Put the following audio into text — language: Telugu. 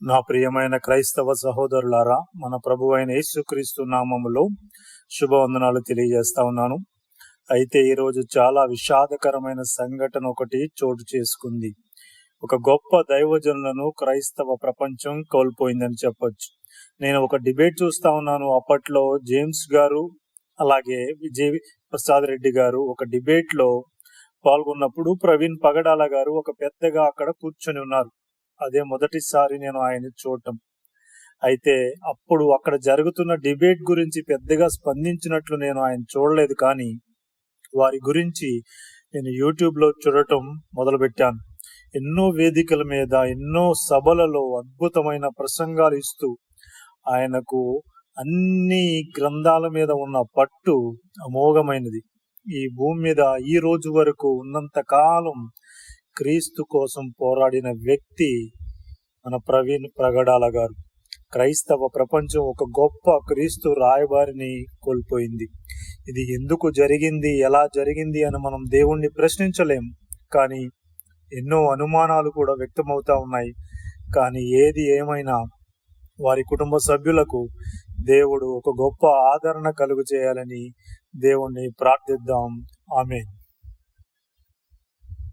నా ప్రియమైన క్రైస్తవ సహోదరులారా, మన ప్రభు అయిన యేసుక్రీస్తు నామములో శుభవందనాలు తెలియజేస్తా ఉన్నాను. అయితే ఈరోజు చాలా విషాదకరమైన సంఘటన ఒకటి చోటు చేసుకుంది. ఒక గొప్ప దైవజనులను క్రైస్తవ ప్రపంచం కోల్పోయిందని చెప్పొచ్చు. నేను ఒక డిబేట్ చూస్తా ఉన్నాను. అప్పట్లో జేమ్స్ గారు అలాగే విజయ్ ప్రసాద్ రెడ్డి గారు ఒక డిబేట్ లో పాల్గొన్నప్పుడు ప్రవీణ్ పగడాల గారు ఒక పెద్దగా అక్కడ కూర్చొని ఉన్నారు. అదే మొదటిసారి నేను ఆయన చూడటం. అయితే అప్పుడు అక్కడ జరుగుతున్న డిబేట్ గురించి పెద్దగా స్పందించినట్లు నేను ఆయన చూడలేదు, కానీ వారి గురించి నేను యూట్యూబ్ లో చూడటం మొదలుపెట్టాను. ఎన్నో వేదికల మీద, ఎన్నో సభలలో అద్భుతమైన ప్రసంగాలు ఇస్తూ ఆయనకు అన్ని గ్రంథాల మీద ఉన్న పట్టు అమోఘమైనది. ఈ భూమి మీద ఈ రోజు వరకు ఉన్నంత కాలం క్రీస్తు కోసం పోరాడిన వ్యక్తి మన ప్రవీణ్ ప్రగడాల గారు. క్రైస్తవ ప్రపంచం ఒక గొప్ప క్రీస్తు రాయబారిని కోల్పోయింది. ఇది ఎందుకు జరిగింది, ఎలా జరిగింది అని మనం దేవుణ్ణి ప్రశ్నించలేం, కానీ ఎన్నో అనుమానాలు కూడా వ్యక్తమవుతా ఉన్నాయి. కానీ ఏది ఏమైనా వారి కుటుంబ సభ్యులకు దేవుడు ఒక గొప్ప ఆదరణ కలుగు చేయాలని దేవుణ్ణి ప్రార్థిద్దాం. ఆమేన్.